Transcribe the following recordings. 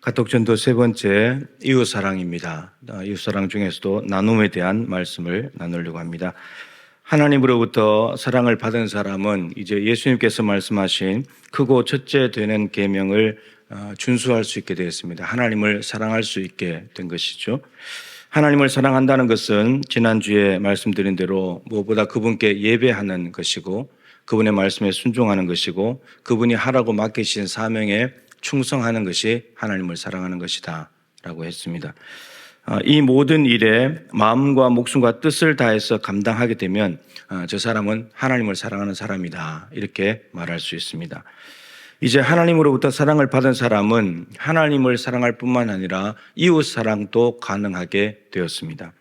가톡전도 세 번째 이웃사랑입니다. 이웃사랑 중에서도 나눔에 대한 말씀을 나누려고 합니다. 하나님으로부터 사랑을 받은 사람은 이제 예수님께서 말씀하신 크고 첫째 되는 계명을 준수할 수 있게 되었습니다. 하나님을 사랑할 수 있게 된 것이죠. 하나님을 사랑한다는 것은 지난주에 말씀드린 대로 무엇보다 그분께 예배하는 것이고 그분의 말씀에 순종하는 것이고 그분이 하라고 맡기신 사명에 충성하는 것이 하나님을 사랑하는 것이다 라고 했습니다. 이 모든 일에 마음과 목숨과 뜻을 다해서 감당하게 되면 저 사람은 하나님을 사랑하는 사람이다 이렇게 말할 수 있습니다. 이제 하나님으로부터 사랑을 받은 사람은 하나님을 사랑할 뿐만 아니라 이웃 사랑도 가능하게 되었습니다.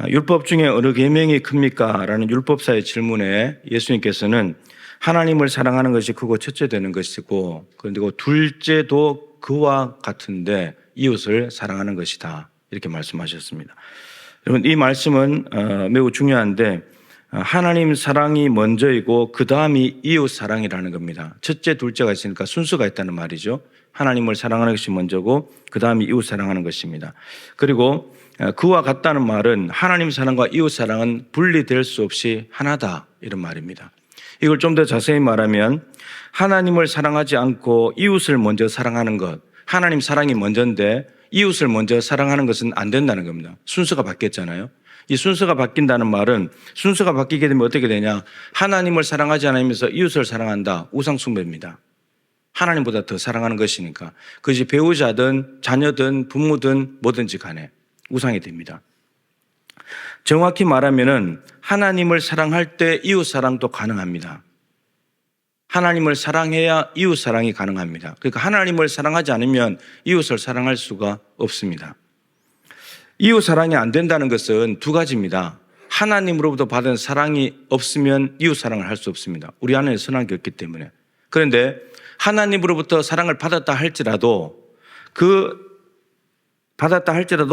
율법 중에 어느 계명이 큽니까? 라는 율법사의 질문에 예수님께서는 하나님을 사랑하는 것이 크고 첫째 되는 것이고 그리고 둘째도 그와 같은데 이웃을 사랑하는 것이다 이렇게 말씀하셨습니다. 여러분 이 말씀은 매우 중요한데 하나님 사랑이 먼저이고 그 다음이 이웃 사랑이라는 겁니다. 첫째 둘째가 있으니까 순서가 있다는 말이죠. 하나님을 사랑하는 것이 먼저고 그 다음이 이웃 사랑하는 것입니다. 그리고 그와 같다는 말은 하나님 사랑과 이웃 사랑은 분리될 수 없이 하나다 이런 말입니다. 이걸 좀 더 자세히 말하면 하나님을 사랑하지 않고 이웃을 먼저 사랑하는 것, 하나님 사랑이 먼저인데 이웃을 먼저 사랑하는 것은 안 된다는 겁니다. 순서가 바뀌었잖아요. 이 순서가 바뀐다는 말은 순서가 바뀌게 되면 어떻게 되냐? 하나님을 사랑하지 않으면서 이웃을 사랑한다. 우상숭배입니다. 하나님보다 더 사랑하는 것이니까. 그것이 배우자든 자녀든 부모든 뭐든지 간에 우상이 됩니다. 정확히 말하면은 하나님을 사랑할 때 이웃 사랑도 가능합니다. 하나님을 사랑해야 이웃 사랑이 가능합니다. 그러니까 하나님을 사랑하지 않으면 이웃을 사랑할 수가 없습니다. 이웃 사랑이 안 된다는 것은 두 가지입니다. 하나님으로부터 받은 사랑이 없으면 이웃 사랑을 할 수 없습니다. 우리 안에 선한 게 없기 때문에. 그런데 하나님으로부터 사랑을 받았다 할지라도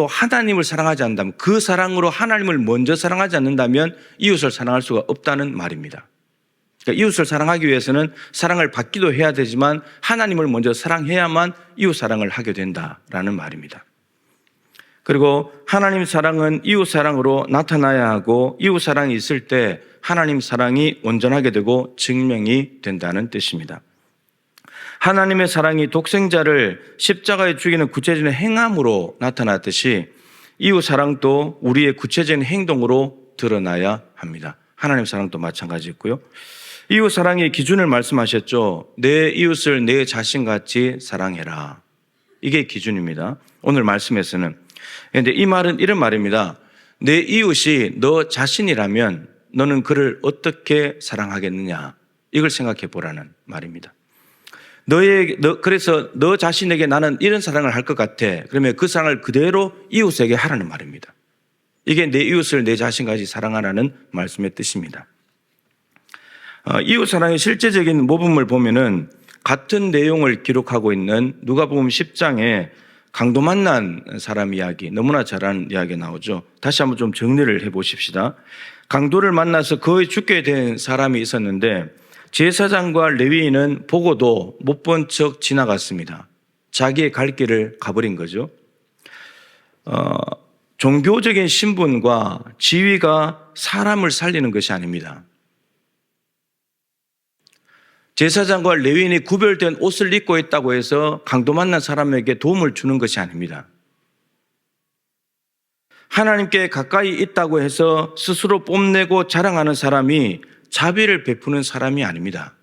하나님을 사랑하지 않는다면 그 사랑으로 하나님을 먼저 사랑하지 않는다면 이웃을 사랑할 수가 없다는 말입니다. 그러니까 이웃을 사랑하기 위해서는 사랑을 받기도 해야 되지만 하나님을 먼저 사랑해야만 이웃 사랑을 하게 된다라는 말입니다. 그리고 하나님 사랑은 이웃 사랑으로 나타나야 하고 이웃 사랑이 있을 때 하나님 사랑이 온전하게 되고 증명이 된다는 뜻입니다. 하나님의 사랑이 독생자를 십자가에 죽이는 구체적인 행함으로 나타났듯이 이웃 사랑도 우리의 구체적인 행동으로 드러나야 합니다. 하나님 사랑도 마찬가지였고요. 이웃 사랑의 기준을 말씀하셨죠. 내 이웃을 내 자신같이 사랑해라. 이게 기준입니다. 오늘 말씀에서는. 그런데 이 말은 이런 말입니다. 내 이웃이 너 자신이라면 너는 그를 어떻게 사랑하겠느냐. 이걸 생각해 보라는 말입니다. 그래서 너 자신에게 나는 이런 사랑을 할 것 같아. 그러면 그 사랑을 그대로 이웃에게 하라는 말입니다. 이게 내 이웃을 내 자신까지 사랑하라는 말씀의 뜻입니다. 이웃 사랑의 실제적인 모범을 보면은 같은 내용을 기록하고 있는 누가복음 10장에 강도 만난 사람 이야기, 너무나 잘 아는 이야기가 나오죠. 다시 한번 좀 정리를 해 보십시다. 강도를 만나서 거의 죽게 된 사람이 있었는데 제사장과 레위인은 보고도 못 본 척 지나갔습니다. 자기의 갈 길을 가버린 거죠. 종교적인 신분과 지위가 사람을 살리는 것이 아닙니다. 제사장과 레위인이 구별된 옷을 입고 있다고 해서 강도 만난 사람에게 도움을 주는 것이 아닙니다. 하나님께 가까이 있다고 해서 스스로 뽐내고 자랑하는 사람이 자비를 베푸는 사람이 아닙니다.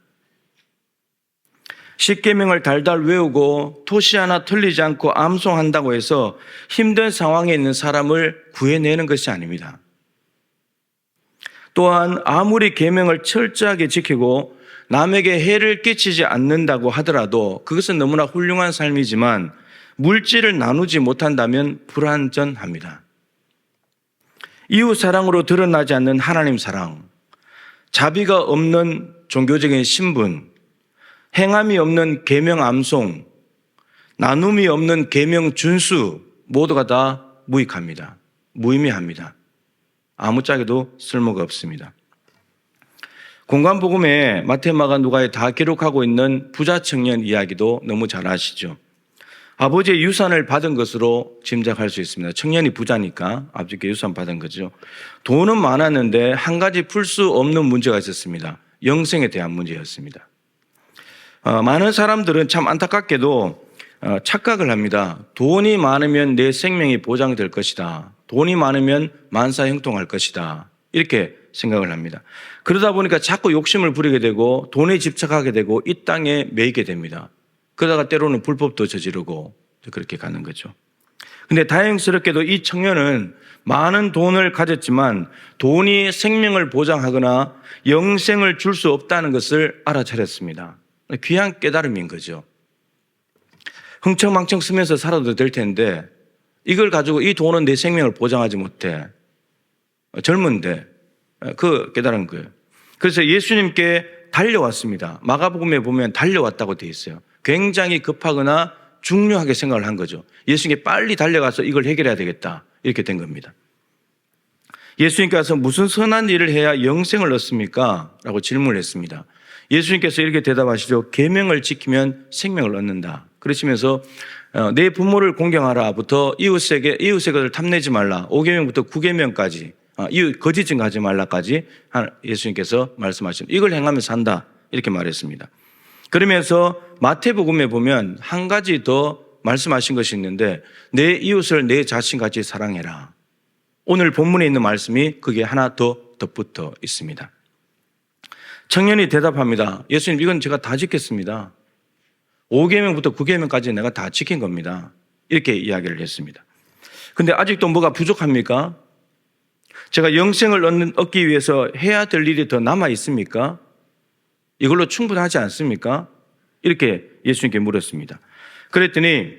십계명을 달달 외우고 토시 하나 틀리지 않고 암송한다고 해서 힘든 상황에 있는 사람을 구해내는 것이 아닙니다. 또한 아무리 계명을 철저하게 지키고 남에게 해를 끼치지 않는다고 하더라도 그것은 너무나 훌륭한 삶이지만 물질을 나누지 못한다면 불완전합니다. 이웃 사랑으로 드러나지 않는 하나님 사랑, 자비가 없는 종교적인 신분, 행함이 없는 계명 암송, 나눔이 없는 계명 준수 모두가 다 무익합니다. 무의미합니다. 아무짝에도 쓸모가 없습니다. 공관복음에 마태, 마가, 누가에 다 기록하고 있는 부자 청년 이야기도 너무 잘 아시죠. 아버지의 유산을 받은 것으로 짐작할 수 있습니다. 청년이 부자니까 아버지께 유산 받은 거죠. 돈은 많았는데 한 가지 풀 수 없는 문제가 있었습니다. 영생에 대한 문제였습니다. 많은 사람들은 참 안타깝게도 착각을 합니다. 돈이 많으면 내 생명이 보장될 것이다. 돈이 많으면 만사형통할 것이다. 이렇게 생각을 합니다. 그러다 보니까 자꾸 욕심을 부리게 되고 돈에 집착하게 되고 이 땅에 매이게 됩니다. 그러다가 때로는 불법도 저지르고 그렇게 가는 거죠. 근데 다행스럽게도 이 청년은 많은 돈을 가졌지만 돈이 생명을 보장하거나 영생을 줄 수 없다는 것을 알아차렸습니다. 귀한 깨달음인 거죠. 흥청망청 쓰면서 살아도 될 텐데 이걸 가지고 이 돈은 내 생명을 보장하지 못해. 젊은데 그 깨달은 거예요. 그래서 예수님께 달려왔습니다. 마가복음에 보면 달려왔다고 되어 있어요. 굉장히 급하거나 중요하게 생각을 한 거죠. 예수님께 빨리 달려가서 이걸 해결해야 되겠다. 이렇게 된 겁니다. 예수님께서 무슨 선한 일을 해야 영생을 얻습니까? 라고 질문을 했습니다. 예수님께서 이렇게 대답하시죠. 계명을 지키면 생명을 얻는다. 그러시면서 내 부모를 공경하라부터 이웃의 것을 탐내지 말라. 5계명부터 9계명까지 이웃 거짓 증거하지 말라까지 예수님께서 말씀하신 이걸 행하면 산다. 이렇게 말했습니다. 그러면서 마태복음에 보면 한 가지 더 말씀하신 것이 있는데 내 이웃을 내 자신같이 사랑해라. 오늘 본문에 있는 말씀이 그게 하나 더 덧붙어 있습니다. 청년이 대답합니다. 예수님 이건 제가 다 지켰습니다. 5계명부터 9계명까지 내가 다 지킨 겁니다. 이렇게 이야기를 했습니다. 근데 아직도 뭐가 부족합니까? 제가 영생을 얻기 위해서 해야 될 일이 더 남아 있습니까? 이걸로 충분하지 않습니까? 이렇게 예수님께 물었습니다. 그랬더니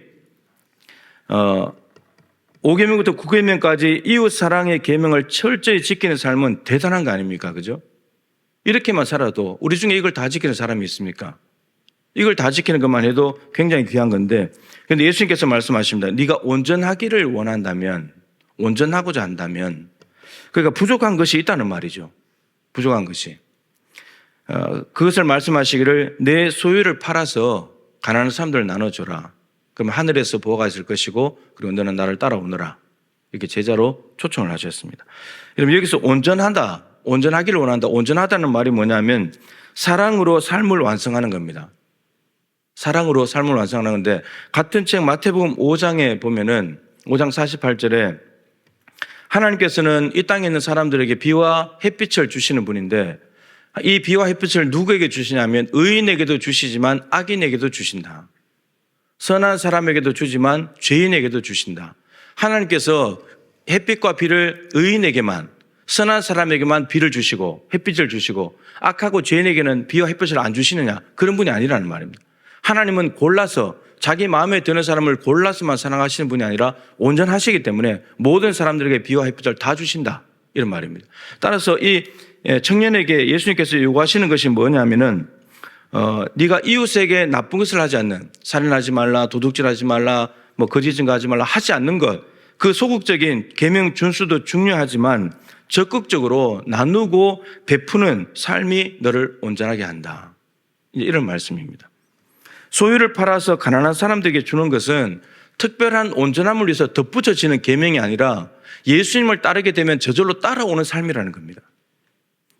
5계명부터 9계명까지 이웃 사랑의 계명을 철저히 지키는 삶은 대단한 거 아닙니까? 그죠? 이렇게만 살아도 우리 중에 이걸 다 지키는 사람이 있습니까? 이걸 다 지키는 것만 해도 굉장히 귀한 건데 그런데 예수님께서 말씀하십니다. 네가 온전하기를 원한다면 온전하고자 한다면 그러니까 부족한 것이 있다는 말이죠. 부족한 것이. 그것을 말씀하시기를 내 소유를 팔아서 가난한 사람들을 나눠줘라. 그러면 하늘에서 보호가 있을 것이고 그리고 너는 나를 따라오너라. 이렇게 제자로 초청을 하셨습니다. 여러분 여기서 온전하다, 온전하기를 원한다. 온전하다는 말이 뭐냐면 사랑으로 삶을 완성하는 겁니다. 사랑으로 삶을 완성하는 건데 같은 책 마태복음 5장에 보면은 5장 48절에 하나님께서는 이 땅에 있는 사람들에게 비와 햇빛을 주시는 분인데 이 비와 햇빛을 누구에게 주시냐면 의인에게도 주시지만 악인에게도 주신다. 선한 사람에게도 주지만 죄인에게도 주신다. 하나님께서 햇빛과 비를 의인에게만 선한 사람에게만 비를 주시고 햇빛을 주시고 악하고 죄인에게는 비와 햇빛을 안 주시느냐? 그런 분이 아니라는 말입니다. 하나님은 골라서 자기 마음에 드는 사람을 골라서만 사랑하시는 분이 아니라 온전하시기 때문에 모든 사람들에게 비와 햇빛을 다 주신다. 이런 말입니다. 따라서 이 청년에게 예수님께서 요구하시는 것이 뭐냐면은 네가 이웃에게 나쁜 것을 하지 않는 살인하지 말라, 도둑질하지 말라, 뭐 거짓 증거하지 말라 하지 않는 것, 그 소극적인 계명 준수도 중요하지만 적극적으로 나누고 베푸는 삶이 너를 온전하게 한다. 이런 말씀입니다. 소유를 팔아서 가난한 사람들에게 주는 것은 특별한 온전함을 위해서 덧붙여지는 계명이 아니라 예수님을 따르게 되면 저절로 따라오는 삶이라는 겁니다.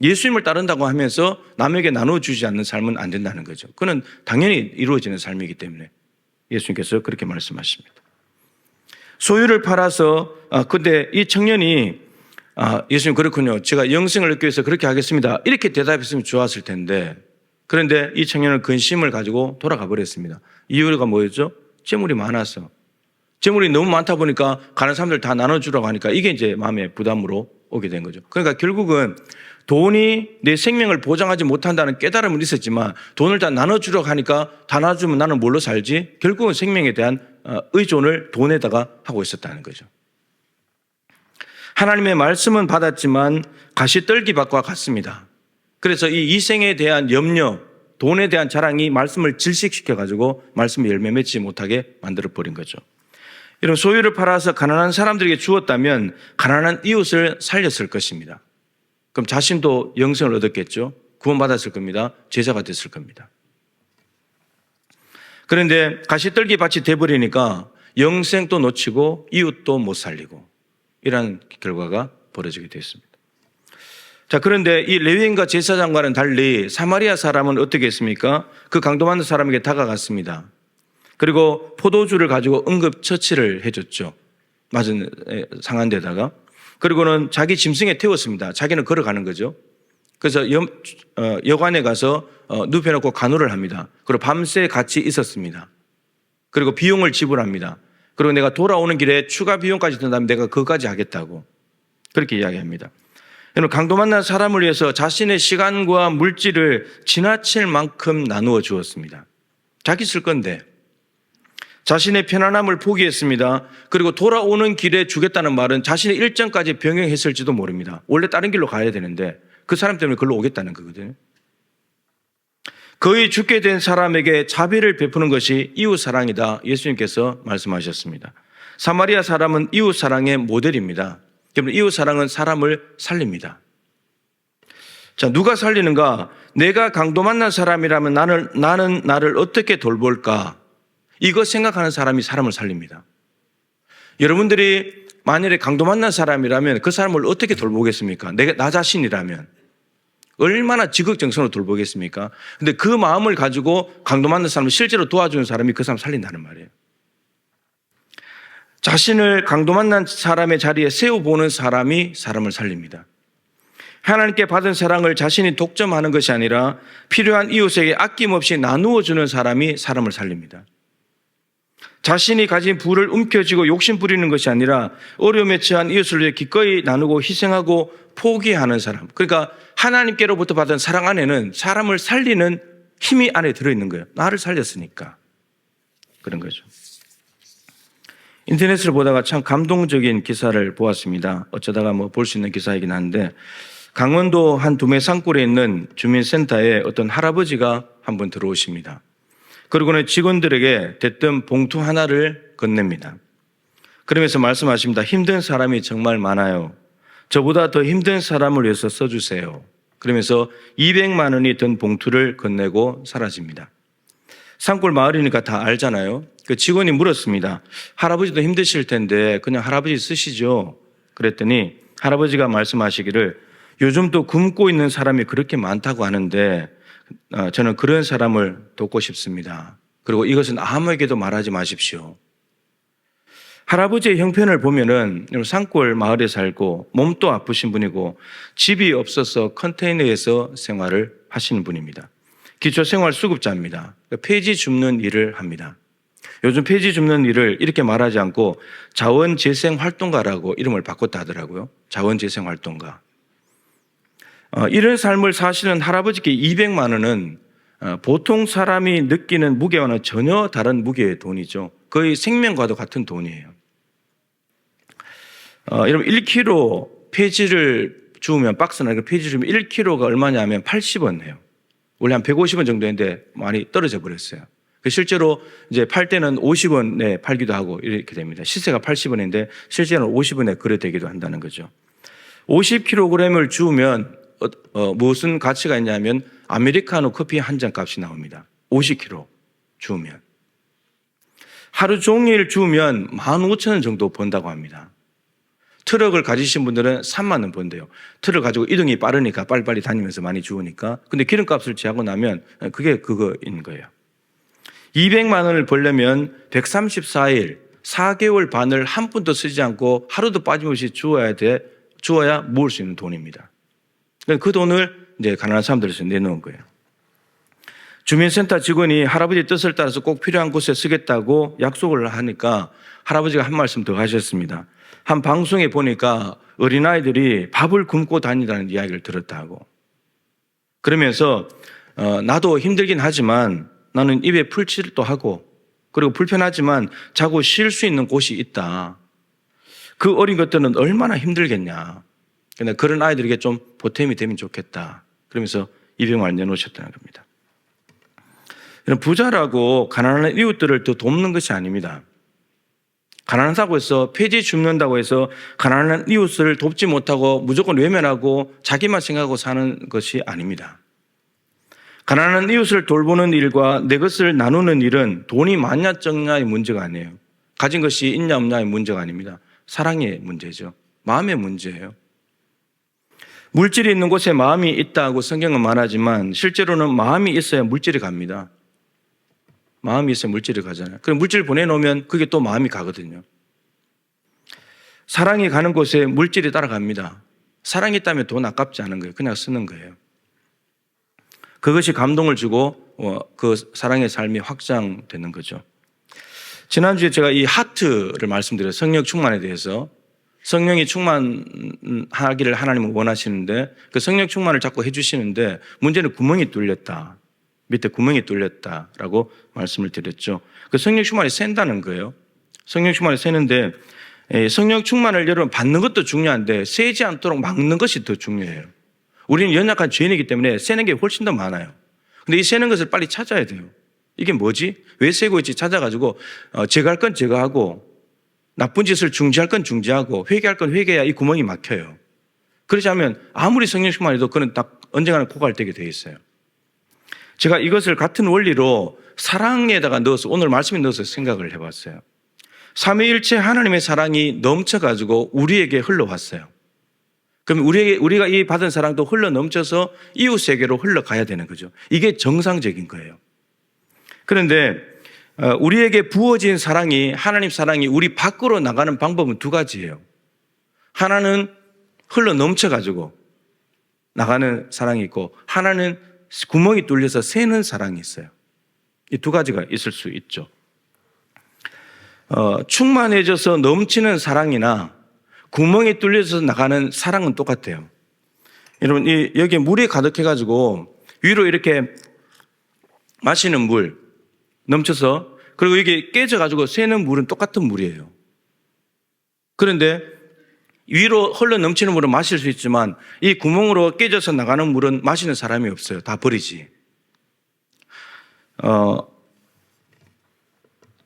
예수님을 따른다고 하면서 남에게 나눠주지 않는 삶은 안 된다는 거죠. 그건 당연히 이루어지는 삶이기 때문에 예수님께서 그렇게 말씀하십니다. 소유를 팔아서 근데 이 청년이 예수님 그렇군요. 제가 영생을 얻기 위해서 그렇게 하겠습니다. 이렇게 대답했으면 좋았을 텐데 그런데 이 청년은 근심을 가지고 돌아가 버렸습니다. 이유가 뭐였죠? 재물이 많아서. 재물이 너무 많다 보니까 가는 사람들 다 나눠주라고 하니까 이게 이제 마음의 부담으로 오게 된 거죠. 그러니까 결국은 돈이 내 생명을 보장하지 못한다는 깨달음은 있었지만 돈을 다 나눠주려고 하니까 다 나눠주면 나는 뭘로 살지? 결국은 생명에 대한 의존을 돈에다가 하고 있었다는 거죠. 하나님의 말씀은 받았지만 가시떨기밭과 같습니다. 그래서 이 이생에 대한 염려, 돈에 대한 자랑이 말씀을 질식시켜가지고 말씀을 열매 맺지 못하게 만들어버린 거죠. 여러분 소유를 팔아서 가난한 사람들에게 주었다면 가난한 이웃을 살렸을 것입니다. 그럼 자신도 영생을 얻었겠죠. 구원받았을 겁니다. 제자가 됐을 겁니다. 그런데 가시떨기 밭이 돼버리니까 영생도 놓치고 이웃도 못 살리고 이러한 결과가 벌어지게 됐습니다. 자, 그런데 이 레위인과 제사장과는 달리 사마리아 사람은 어떻게 했습니까? 그 강도 맞는 사람에게 다가갔습니다. 그리고 포도주를 가지고 응급처치를 해줬죠. 맞은 상한 데다가. 그리고는 자기 짐승에 태웠습니다. 자기는 걸어가는 거죠. 그래서 여관에 가서 눕혀놓고 간호를 합니다. 그리고 밤새 같이 있었습니다. 그리고 비용을 지불합니다. 그리고 내가 돌아오는 길에 추가 비용까지 든다면 내가 그거까지 하겠다고 그렇게 이야기합니다. 여러분, 강도 만난 사람을 위해서 자신의 시간과 물질을 지나칠 만큼 나누어 주었습니다. 자기 쓸 건데 자신의 편안함을 포기했습니다. 그리고 돌아오는 길에 주겠다는 말은 자신의 일정까지 병행했을지도 모릅니다. 원래 다른 길로 가야 되는데 그 사람 때문에 그걸로 오겠다는 거거든요. 거의 죽게 된 사람에게 자비를 베푸는 것이 이웃사랑이다. 예수님께서 말씀하셨습니다. 사마리아 사람은 이웃사랑의 모델입니다. 여러분, 이웃사랑은 사람을 살립니다. 자, 누가 살리는가? 내가 강도 만난 사람이라면 나는 나를 어떻게 돌볼까? 이거 생각하는 사람이 사람을 살립니다. 여러분들이 만일에 강도 만난 사람이라면 그 사람을 어떻게 돌보겠습니까? 나 자신이라면 얼마나 지극정성으로 돌보겠습니까? 근데 그 마음을 가지고 강도 만난 사람을 실제로 도와주는 사람이 그 사람 살린다는 말이에요. 자신을 강도 만난 사람의 자리에 세워보는 사람이 사람을 살립니다. 하나님께 받은 사랑을 자신이 독점하는 것이 아니라 필요한 이웃에게 아낌없이 나누어 주는 사람이 사람을 살립니다. 자신이 가진 부를 움켜쥐고 욕심 부리는 것이 아니라 어려움에 처한 이웃을 위해 기꺼이 나누고 희생하고 포기하는 사람. 그러니까 하나님께로부터 받은 사랑 안에는 사람을 살리는 힘이 안에 들어있는 거예요. 나를 살렸으니까. 그런 거죠. 인터넷을 보다가 참 감동적인 기사를 보았습니다. 어쩌다가 볼 수 있는 기사이긴 한데 강원도 한 두메 산골에 있는 주민센터에 어떤 할아버지가 한번 들어오십니다. 그리고는 직원들에게 대뜸 봉투 하나를 건넵니다. 그러면서 말씀하십니다. 힘든 사람이 정말 많아요. 저보다 더 힘든 사람을 위해서 써주세요. 그러면서 200만 원이 든 봉투를 건네고 사라집니다. 산골 마을이니까 다 알잖아요. 그 직원이 물었습니다. 할아버지도 힘드실 텐데 그냥 할아버지 쓰시죠. 그랬더니 할아버지가 말씀하시기를 요즘 또 굶고 있는 사람이 그렇게 많다고 하는데 저는 그런 사람을 돕고 싶습니다. 그리고 이것은 아무에게도 말하지 마십시오. 할아버지의 형편을 보면은 산골 마을에 살고 몸도 아프신 분이고 집이 없어서 컨테이너에서 생활을 하시는 분입니다. 기초생활수급자입니다. 폐지 줍는 일을 합니다. 요즘 폐지 줍는 일을 이렇게 말하지 않고 자원재생활동가라고 이름을 바꿨다 하더라고요. 자원재생활동가. 이런 삶을 사시는 할아버지께 200만 원은 보통 사람이 느끼는 무게와는 전혀 다른 무게의 돈이죠. 거의 생명과도 같은 돈이에요. 여러분 1kg 폐지를 주우면 박스나 폐지 주면 1kg가 얼마냐면 80원이에요. 원래 한 150원 정도인데 많이 떨어져 버렸어요. 실제로 이제 팔 때는 50원에 팔기도 하고 이렇게 됩니다. 시세가 80원인데 실제로는 50원에 거래되기도 한다는 거죠. 50kg을 주우면 무슨 가치가 있냐면 아메리카노 커피 한 잔 값이 나옵니다. 50kg 주우면. 하루 종일 주우면 15,000원 정도 번다고 합니다. 트럭을 가지신 분들은 3만 원 번대요. 트럭 가지고 이동이 빠르니까 빨리빨리 다니면서 많이 주우니까. 근데 기름값을 제하고 나면 그게 그거인 거예요. 200만 원을 벌려면 134일, 4개월 반을 한 푼도 쓰지 않고 하루도 빠짐없이 주어야 모을 수 있는 돈입니다. 그 돈을 이제 가난한 사람들에서 내놓은 거예요. 주민센터 직원이 할아버지 뜻을 따라서 꼭 필요한 곳에 쓰겠다고 약속을 하니까 할아버지가 한 말씀 더 하셨습니다. 한 방송에 보니까 어린아이들이 밥을 굶고 다니다는 이야기를 들었다고. 그러면서 나도 힘들긴 하지만 나는 입에 풀칠도 하고 그리고 불편하지만 자고 쉴 수 있는 곳이 있다. 그 어린 것들은 얼마나 힘들겠냐. 근데 그런 아이들에게 좀 보탬이 되면 좋겠다. 그러면서 200만 원 내놓으셨다는 겁니다. 부자라고 가난한 이웃들을 더 돕는 것이 아닙니다. 가난하다고 해서 폐지 줍는다고 해서 가난한 이웃을 돕지 못하고 무조건 외면하고 자기만 생각하고 사는 것이 아닙니다. 가난한 이웃을 돌보는 일과 내 것을 나누는 일은 돈이 많냐 적냐의 문제가 아니에요. 가진 것이 있냐 없냐의 문제가 아닙니다. 사랑의 문제죠. 마음의 문제예요. 물질이 있는 곳에 마음이 있다고 성경은 말하지만 실제로는 마음이 있어야 물질이 갑니다. 마음이 있어야 물질이 가잖아요. 그럼 물질 보내놓으면 그게 또 마음이 가거든요. 사랑이 가는 곳에 물질이 따라갑니다. 사랑이 있다면 돈 아깝지 않은 거예요. 그냥 쓰는 거예요. 그것이 감동을 주고 그 사랑의 삶이 확장되는 거죠. 지난주에 제가 이 하트를 말씀드려요. 성령 충만에 대해서. 성령이 충만하기를 하나님은 원하시는데 그 성령 충만을 자꾸 해주시는데 문제는 구멍이 뚫렸다. 밑에 구멍이 뚫렸다라고 말씀을 드렸죠. 그 성령 충만이 샌다는 거예요. 성령 충만이 새는데 성령 충만을 여러분 받는 것도 중요한데 새지 않도록 막는 것이 더 중요해요. 우리는 연약한 죄인이기 때문에 새는 게 훨씬 더 많아요. 근데 이 새는 것을 빨리 찾아야 돼요. 이게 뭐지? 왜 새고 있지? 찾아가지고 제거할 건 제거하고 나쁜 짓을 중지할 건 중지하고 회개할 건 회개해야 이 구멍이 막혀요. 그렇지 않으면 아무리 성령 충만해도 그는 딱 언젠가는 고갈되게 되어 있어요. 제가 이것을 같은 원리로 사랑에다가 넣어서 오늘 말씀에 넣어서 생각을 해봤어요. 삼위일체 하나님의 사랑이 넘쳐가지고 우리에게 흘러왔어요. 그럼 우리가 이 받은 사랑도 흘러 넘쳐서 이웃에게로 흘러가야 되는 거죠. 이게 정상적인 거예요. 그런데 우리에게 부어진 사랑이 하나님 사랑이 우리 밖으로 나가는 방법은 두 가지예요. 하나는 흘러 넘쳐가지고 나가는 사랑이 있고 하나는 구멍이 뚫려서 새는 사랑이 있어요. 이 두 가지가 있을 수 있죠. 충만해져서 넘치는 사랑이나 구멍이 뚫려서 나가는 사랑은 똑같아요. 여러분, 여기에 물이 가득해가지고 위로 이렇게 마시는 물 넘쳐서 그리고 이게 깨져가지고 새는 물은 똑같은 물이에요. 그런데 위로 흘러 넘치는 물은 마실 수 있지만 이 구멍으로 깨져서 나가는 물은 마시는 사람이 없어요. 다 버리지.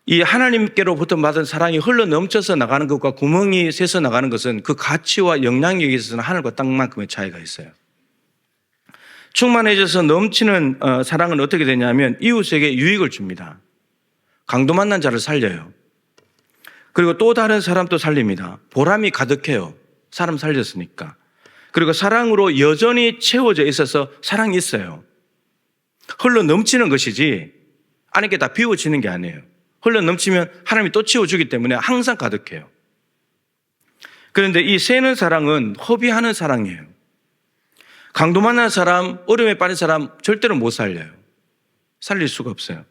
이 하나님께로부터 받은 사랑이 흘러 넘쳐서 나가는 것과 구멍이 새서 나가는 것은 그 가치와 영향력에 있어서는 하늘과 땅만큼의 차이가 있어요. 충만해져서 넘치는 사랑은 어떻게 되냐면 이웃에게 유익을 줍니다. 강도 만난 자를 살려요. 그리고 또 다른 사람도 살립니다. 보람이 가득해요. 사람 살렸으니까. 그리고 사랑으로 여전히 채워져 있어서 사랑이 있어요. 흘러 넘치는 것이지 안에 게 다 비워지는 게 아니에요. 흘러 넘치면 하나님이 또 채워주기 때문에 항상 가득해요. 그런데 이 새는 사랑은 허비하는 사랑이에요. 강도 만난 사람, 어려움에 빠진 사람 절대로 못 살려요. 살릴 수가 없어요.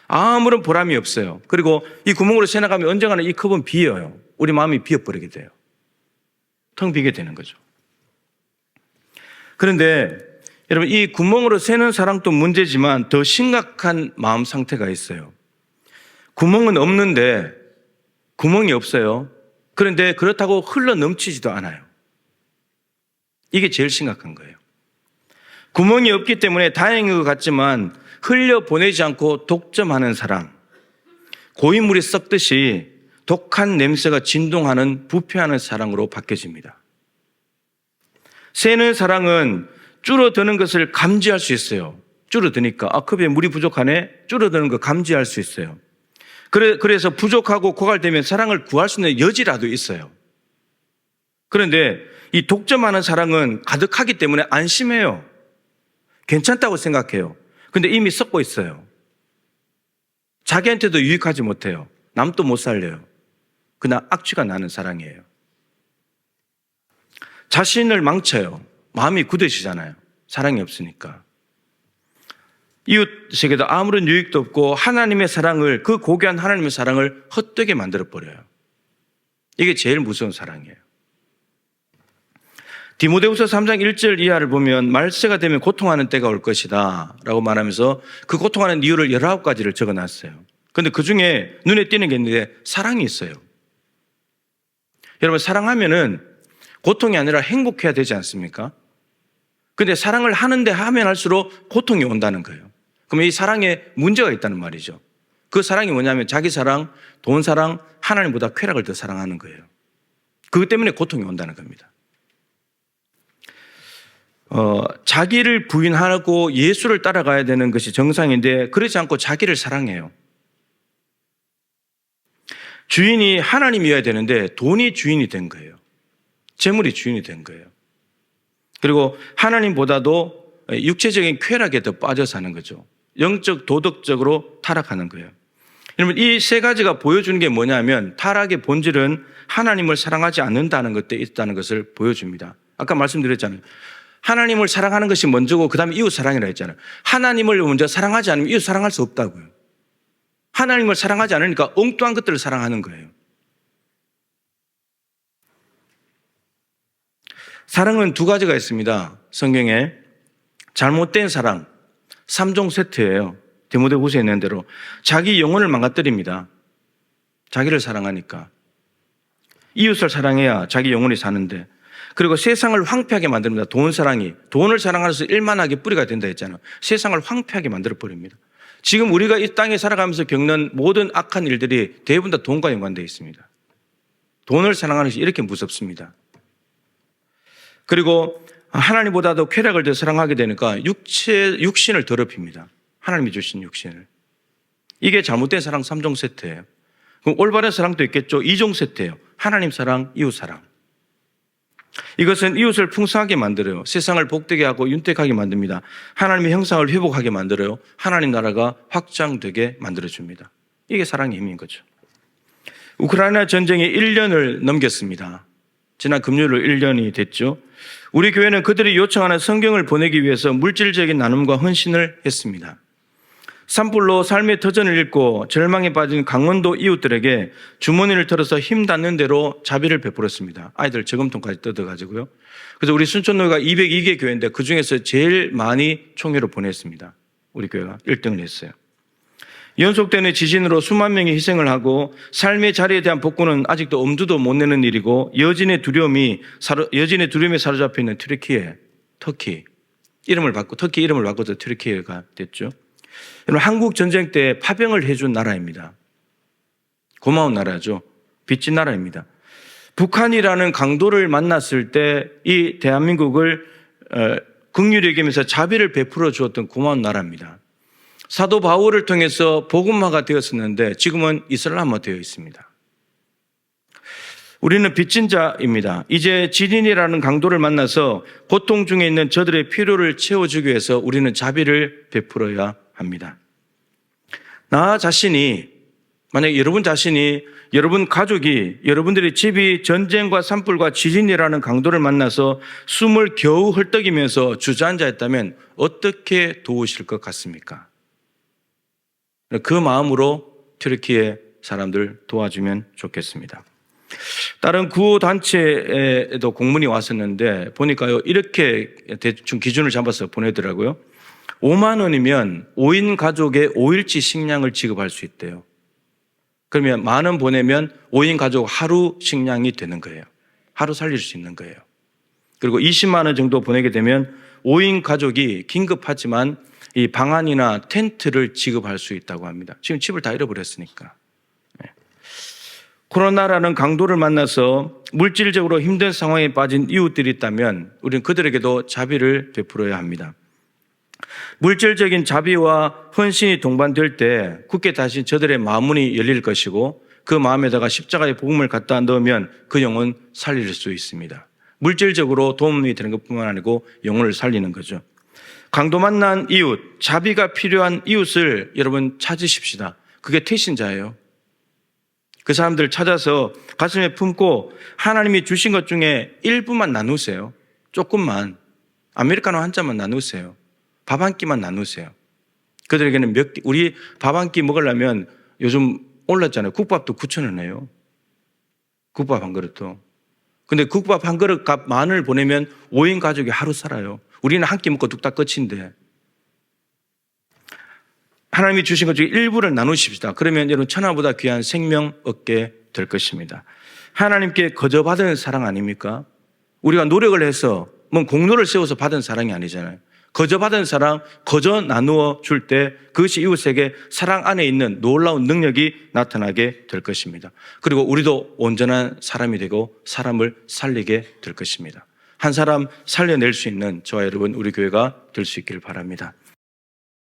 아무런 보람이 없어요. 그리고 이 구멍으로 새 나가면 언젠가는 이 컵은 비어요. 우리 마음이 비어버리게 돼요. 텅 비게 되는 거죠. 그런데 여러분, 이 구멍으로 새는 사랑도 문제지만 더 심각한 마음 상태가 있어요. 구멍은 없는데 구멍이 없어요. 그런데 그렇다고 흘러 넘치지도 않아요. 이게 제일 심각한 거예요. 구멍이 없기 때문에 다행인 것 같지만 흘려 보내지 않고 독점하는 사랑, 고인물이 썩듯이 독한 냄새가 진동하는 부패하는 사랑으로 바뀌어집니다. 새는 사랑은 줄어드는 것을 감지할 수 있어요. 줄어드니까 컵에 물이 부족하네, 줄어드는 거 감지할 수 있어요. 그래서 부족하고 고갈되면 사랑을 구할 수 있는 여지라도 있어요. 그런데 이 독점하는 사랑은 가득하기 때문에 안심해요. 괜찮다고 생각해요. 근데 이미 썩고 있어요. 자기한테도 유익하지 못해요. 남도 못 살려요. 그냥 악취가 나는 사랑이에요. 자신을 망쳐요. 마음이 굳어지잖아요. 사랑이 없으니까. 이웃에게도 아무런 유익도 없고 하나님의 사랑을, 그 고귀한 하나님의 사랑을 헛되게 만들어버려요. 이게 제일 무서운 사랑이에요. 디모데후서 3장 1절 이하를 보면 말세가 되면 고통하는 때가 올 것이다 라고 말하면서 그 고통하는 이유를 19가지를 적어놨어요. 그런데 그 중에 눈에 띄는 게 있는데 사랑이 있어요. 여러분, 사랑하면은 고통이 아니라 행복해야 되지 않습니까? 근데 사랑을 하는데 하면 할수록 고통이 온다는 거예요. 그럼 이 사랑에 문제가 있다는 말이죠. 그 사랑이 뭐냐면 자기 사랑, 돈 사랑, 하나님보다 쾌락을 더 사랑하는 거예요. 그것 때문에 고통이 온다는 겁니다. 자기를 부인하고 예수를 따라가야 되는 것이 정상인데 그렇지 않고 자기를 사랑해요. 주인이 하나님이어야 되는데 돈이 주인이 된 거예요. 재물이 주인이 된 거예요. 그리고 하나님보다도 육체적인 쾌락에 더 빠져 사는 거죠. 영적, 도덕적으로 타락하는 거예요. 여러분, 이 세 가지가 보여주는 게 뭐냐면 타락의 본질은 하나님을 사랑하지 않는다는 것에 있다는 것을 보여줍니다. 아까 말씀드렸잖아요. 하나님을 사랑하는 것이 먼저고 그 다음에 이웃 사랑이라 했잖아요. 하나님을 먼저 사랑하지 않으면 이웃 사랑할 수 없다고요. 하나님을 사랑하지 않으니까 엉뚱한 것들을 사랑하는 거예요. 사랑은 두 가지가 있습니다. 성경에 잘못된 사랑, 3종 세트예요. 디모데후서에 있는 대로 자기 영혼을 망가뜨립니다. 자기를 사랑하니까. 이웃을 사랑해야 자기 영혼이 사는데, 그리고 세상을 황폐하게 만듭니다. 돈을 사랑하면서 일만하게 뿌리가 된다 했잖아요. 세상을 황폐하게 만들어버립니다. 지금 우리가 이 땅에 살아가면서 겪는 모든 악한 일들이 대부분 다 돈과 연관되어 있습니다. 돈을 사랑하는 것이 이렇게 무섭습니다. 그리고 하나님보다도 쾌락을 더 사랑하게 되니까 육신을 더럽힙니다. 하나님이 주신 육신을. 이게 잘못된 사랑 3종 세트예요. 그럼 올바른 사랑도 있겠죠. 2종 세트예요. 하나님 사랑, 이웃 사랑. 이것은 이웃을 풍성하게 만들어요. 세상을 복되게 하고 윤택하게 만듭니다. 하나님의 형상을 회복하게 만들어요. 하나님 나라가 확장되게 만들어줍니다. 이게 사랑의 힘인 거죠. 우크라이나 전쟁이 1년을 넘겼습니다. 지난 금요일로 1년이 됐죠. 우리 교회는 그들이 요청하는 성경을 보내기 위해서 물질적인 나눔과 헌신을 했습니다. 산불로 삶의 터전을 잃고 절망에 빠진 강원도 이웃들에게 주머니를 털어서 힘 닿는 대로 자비를 베풀었습니다. 아이들 저금통까지 뜯어가지고요. 그래서 우리 순천노회가 202개 교회인데 그중에서 제일 많이 총회로 보냈습니다. 우리 교회가 1등을 했어요. 연속되는 지진으로 수만 명이 희생을 하고 삶의 자리에 대한 복구는 아직도 엄두도 못 내는 일이고 여진의 두려움에 사로잡혀 있는 터키 이름을 바꿔서 튀르키예가 됐죠. 한국 전쟁 때 파병을 해준 나라입니다. 고마운 나라죠. 빚진 나라입니다. 북한이라는 강도를 만났을 때 이 대한민국을 긍휼히 여기면서 자비를 베풀어 주었던 고마운 나라입니다. 사도 바울을 통해서 복음화가 되었었는데 지금은 이슬람화 되어 있습니다. 우리는 빚진 자입니다. 이제 지린이라는 강도를 만나서 고통 중에 있는 저들의 필요를 채워주기 위해서 우리는 자비를 베풀어야 합니다. 나 자신이, 만약에 여러분 가족이, 여러분들의 집이 전쟁과 산불과 지진이라는 강도를 만나서 숨을 겨우 헐떡이면서 주저앉아있다면 어떻게 도우실 것 같습니까? 그 마음으로 튀르키예 사람들 도와주면 좋겠습니다. 다른 구호단체에도 공문이 왔었는데 보니까요, 이렇게 대충 기준을 잡아서 보내더라고요. 5만 원이면 5인 가족의 5일치 식량을 지급할 수 있대요. 그러면 10,000원 보내면 5인 가족 하루 식량이 되는 거예요. 하루 살릴 수 있는 거예요. 그리고 20만 원 정도 보내게 되면 5인 가족이 긴급하지만 이 방안이나 텐트를 지급할 수 있다고 합니다. 지금 집을 다 잃어버렸으니까. 코로나라는 강도를 만나서 물질적으로 힘든 상황에 빠진 이웃들이 있다면 우리는 그들에게도 자비를 베풀어야 합니다. 물질적인 자비와 헌신이 동반될 때 굳게 다시 저들의 마음문이 열릴 것이고 그 마음에다가 십자가의 복음을 갖다 넣으면 그 영혼 살릴 수 있습니다. 물질적으로 도움이 되는 것뿐만 아니고 영혼을 살리는 거죠. 강도 만난 이웃, 자비가 필요한 이웃을 여러분 찾으십시다. 그게 태신자예요. 그 사람들 찾아서 가슴에 품고 하나님이 주신 것 중에 일부만 나누세요. 조금만. 아메리카노 한 잔만 나누세요. 밥 한 끼만 나누세요. 그들에게는 우리 밥 한 끼 먹으려면 요즘 올랐잖아요. 국밥도 9,000원 해요. 국밥 한 그릇도. 근데 국밥 한 그릇 값 10,000원을 보내면 5인 가족이 하루 살아요. 우리는 한 끼 먹고 뚝딱 끝인데. 하나님이 주신 것 중에 일부를 나누십시다. 그러면 여러분 천하보다 귀한 생명 얻게 될 것입니다. 하나님께 거저 받은 사랑 아닙니까? 우리가 노력을 해서 뭐 공로를 세워서 받은 사랑이 아니잖아요. 거저 받은 사랑, 거저 나누어 줄 때 그것이 이웃에게 사랑 안에 있는 놀라운 능력이 나타나게 될 것입니다. 그리고 우리도 온전한 사람이 되고 사람을 살리게 될 것입니다. 한 사람 살려낼 수 있는 저와 여러분 우리 교회가 될 수 있기를 바랍니다.